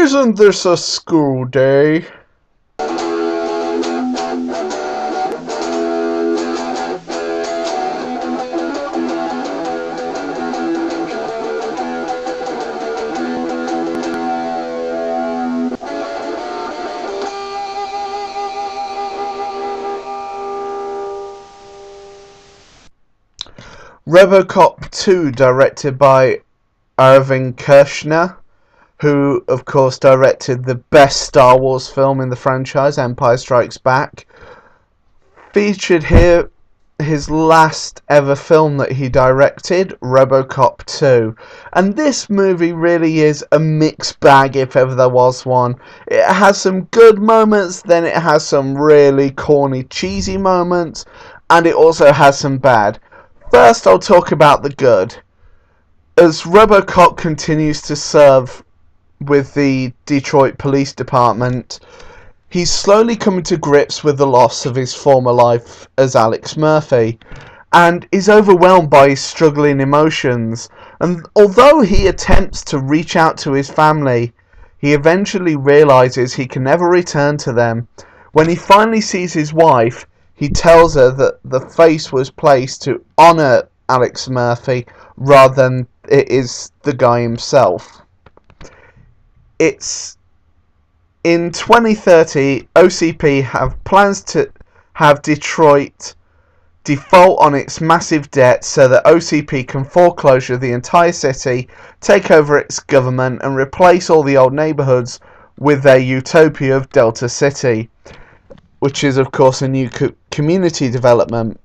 Isn't this a school day? RoboCop 2, directed by Irving Kershner, who of course directed the best Star Wars film in the franchise, Empire Strikes Back, featured here his last ever film that he directed, RoboCop 2. And this movie really is a mixed bag if ever there was one. It has some good moments, then it has some really corny, cheesy moments, and it also has some bad. First, I'll talk about the good. As RoboCop continues to serve with the Detroit Police Department, he's slowly coming to grips with the loss of his former life as Alex Murphy, and is overwhelmed by his struggling emotions. And although he attempts to reach out to his family, he eventually realizes he can never return to them. When he finally sees his wife, he tells her that the face was placed to honour Alex Murphy rather than it is the guy himself. It's in 2030, OCP have plans to have Detroit default on its massive debt so that OCP can foreclosure the entire city, take over its government, and replace all the old neighbourhoods with their utopia of Delta City, which is of course a new community development,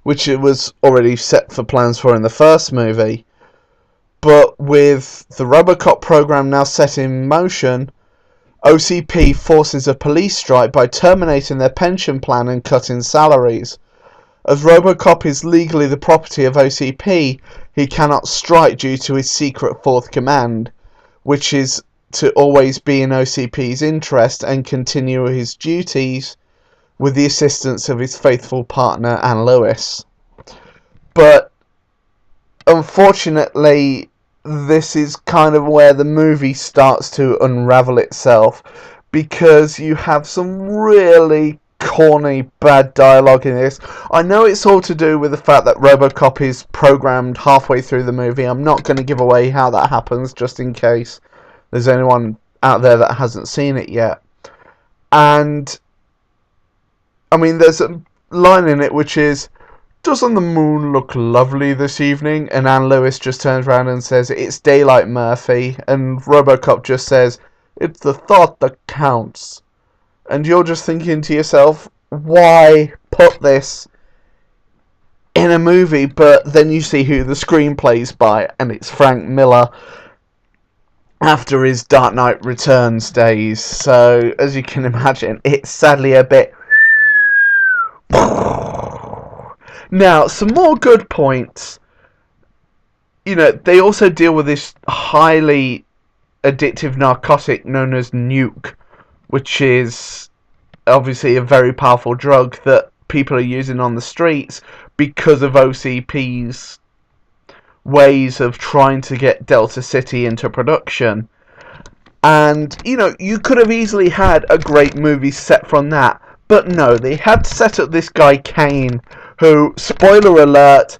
which it was already set for plans for in the first movie. But with the RoboCop program now set in motion, OCP forces a police strike by terminating their pension plan and cutting salaries. As RoboCop is legally the property of OCP, he cannot strike due to his secret fourth command, which is to always be in OCP's interest and continue his duties with the assistance of his faithful partner Anne Lewis. But unfortunately, this is kind of where the movie starts to unravel itself, because you have some really corny, bad dialogue in this. I know it's all to do with the fact that RoboCop is programmed halfway through the movie. I'm not going to give away how that happens, just in case there's anyone out there that hasn't seen it yet. And I mean, there's a line in it which is, "Doesn't the moon look lovely this evening?" And Anne Lewis just turns around and says, "It's daylight, Murphy." And RoboCop just says, "It's the thought that counts." And you're just thinking to yourself, why put this in a movie? But then you see who the screenplay's by, and it's Frank Miller after his Dark Knight Returns days. So, as you can imagine, it's sadly a bit... Now, some more good points. You know, they also deal with this highly addictive narcotic known as nuke, which is obviously a very powerful drug that people are using on the streets because of OCP's ways of trying to get Delta City into production. And, you know, you could have easily had a great movie set from that. But no, they had to set up this guy Kane, who, spoiler alert,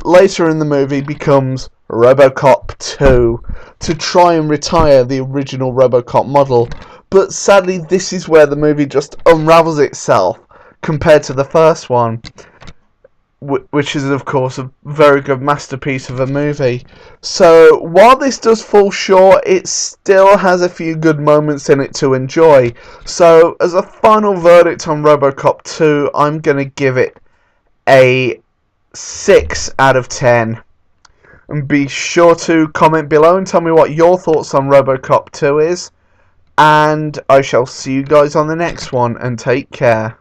later in the movie becomes RoboCop 2, to try and retire the original RoboCop model. But sadly, this is where the movie just unravels itself compared to the first one, which is of course a very good masterpiece of a movie. So while this does fall short, it still has a few good moments in it to enjoy. So as a final verdict on RoboCop 2, I'm going to give it a 6 out of 10. And be sure to comment below and tell me what your thoughts on RoboCop 2 is. And I shall see you guys on the next one, and take care.